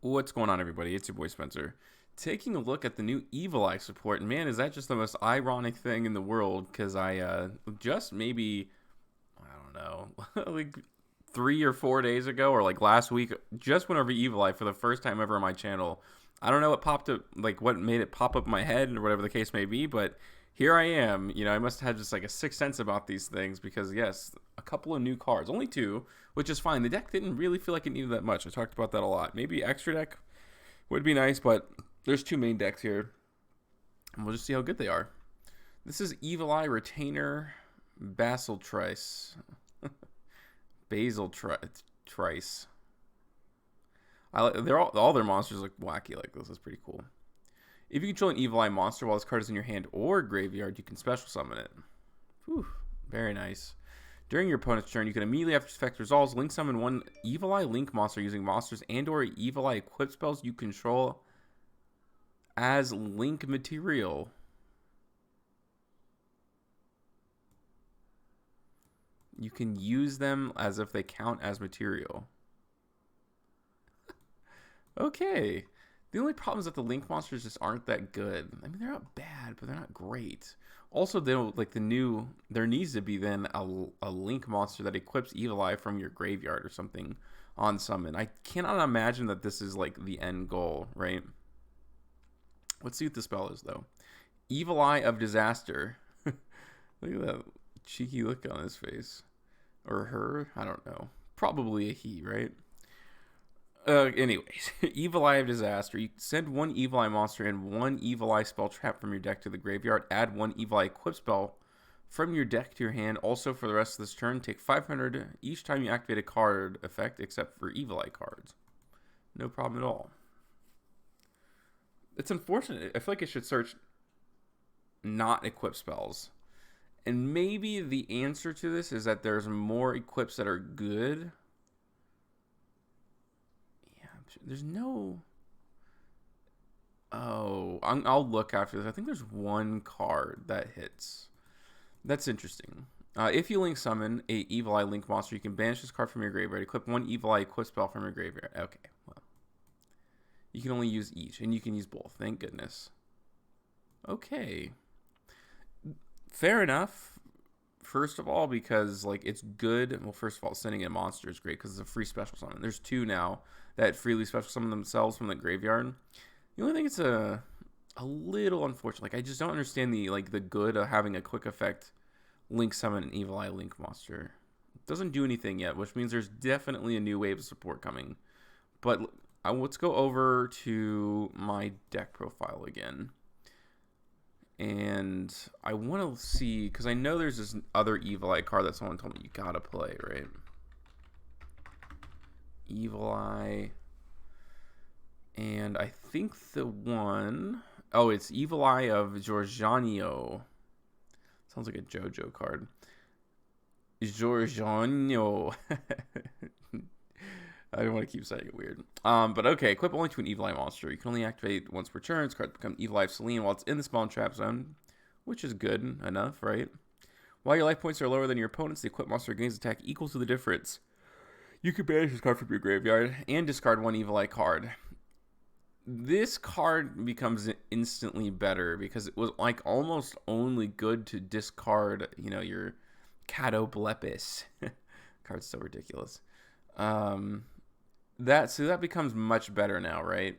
What's going on, everybody? It's your boy Spencer. Taking a look at the new Evil Eye support. Man, is that just the most ironic thing in the world? Because I just maybe, I don't know, like 3 or 4 days ago, or like last week, just went over Evil Eye for the first time ever on my channel. I don't know what popped up, like what made it pop up in my head, or whatever the case may be, but here I am. I must have just like a sixth sense about these things because, yes, a couple of new cards, only two, which is fine. The deck didn't really feel like it needed that much. I talked about that a lot. Maybe extra deck would be nice, but there's two main decks here, and we'll just see how good they are. This is Evil Eye Retainer Basil Trice. Basil Trice. They're all their monsters look wacky like this. Is pretty cool. If you control an Evil Eye monster while this card is in your hand or graveyard, you can special summon it. Whew, very nice. During your opponent's turn, you can immediately after effect resolves, link summon one Evil Eye Link monster using monsters and or Evil Eye equip spells you control as link material. You can use them as if they count as material. Okay. The only problem is that the Link monsters just aren't that good. I mean, they're not bad, but they're not great. Also, they don't like there needs to be then a Link monster that equips Evil Eye from your graveyard or something on summon. I cannot imagine that this is like the end goal, right? Let's see what the spell is though. Evil Eye of Disaster. Look at that cheeky look on his face. Or her, I don't know. Probably a he, right? Anyways, Evil Eye of Disaster. You send one Evil Eye monster and one Evil Eye spell trap from your deck to the graveyard. Add one Evil Eye equip spell from your deck to your hand. Also, for the rest of this turn, take 500 each time you activate a card effect, except for Evil Eye cards. No problem at all. It's unfortunate. I feel like it should search not equip spells. And maybe the answer to this is that there's more equips that are good. There's no... Oh, I'll look after this. I think there's one card that hits. That's interesting. If you link summon a Evil Eye Link monster, you can banish this card from your graveyard. Equip one Evil Eye equip spell from your graveyard. Okay, well. You can only use each, and you can use both. Thank goodness. Okay. Fair enough. First of all, because like it's good. Well, first of all, sending in a monster is great because it's a free special summon. There's two now that freely special summon themselves from the graveyard. The only thing it's a little unfortunate. Like I just don't understand the good of having a quick effect link summon an Evil Eye Link monster. It doesn't do anything yet, which means there's definitely a new wave of support coming. But let's go over to my deck profile again. And I want to see, because I know there's this other Evil Eye card that someone told me you gotta play, right? Evil Eye. And I think the one... Oh, it's Evil Eye of Giorgiano. Sounds like a JoJo card. Giorgiano. I don't want to keep saying it weird. But okay, equip only to an Evil Eye monster. You can only activate once per turn. This card becomes Evil Eye of Selene while it's in the spawn trap zone, which is good enough, right? While your life points are lower than your opponent's, the equipped monster gains attack equal to the difference. You can banish this card from your graveyard and discard one Evil Eye card. This card becomes instantly better because it was like almost only good to discard, your Catoblepis. Card's so ridiculous. That becomes much better now, right?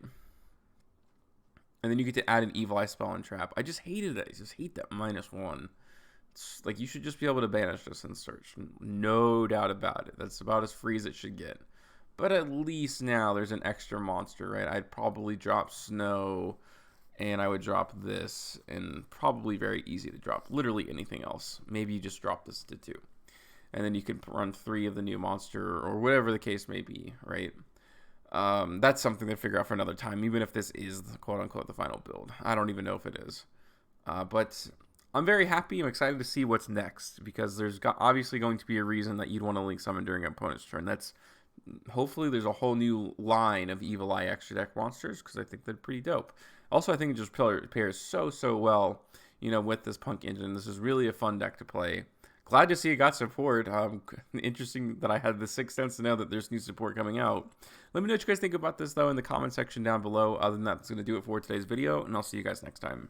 And then you get to add an Evil Eye spell and trap. I just hated it. I just hate that -1. It's like you should just be able to banish this in search. No doubt about it. That's about as free as it should get. But at least now there's an extra monster, right? I'd probably drop Snow, and I would drop this, and probably very easy to drop literally anything else. Maybe you just drop this to 2. And then you can run 3 of the new monster, or whatever the case may be, right? That's something to figure out for another time, even if this is, quote-unquote, the final build. I don't even know if it is. But I'm very happy. I'm excited to see what's next, because there's obviously going to be a reason that you'd want to link summon during an opponent's turn. Hopefully there's a whole new line of Evil Eye extra deck monsters, because I think they're pretty dope. Also, I think it just pairs so well, with this Punk Engine. This is really a fun deck to play. glad to see it got support. Interesting that I had the sixth sense to know that there's new support coming out. Let me know what you guys think about this, though, in the comment section down below. Other than that, that's going to do it for today's video, and I'll see you guys next time.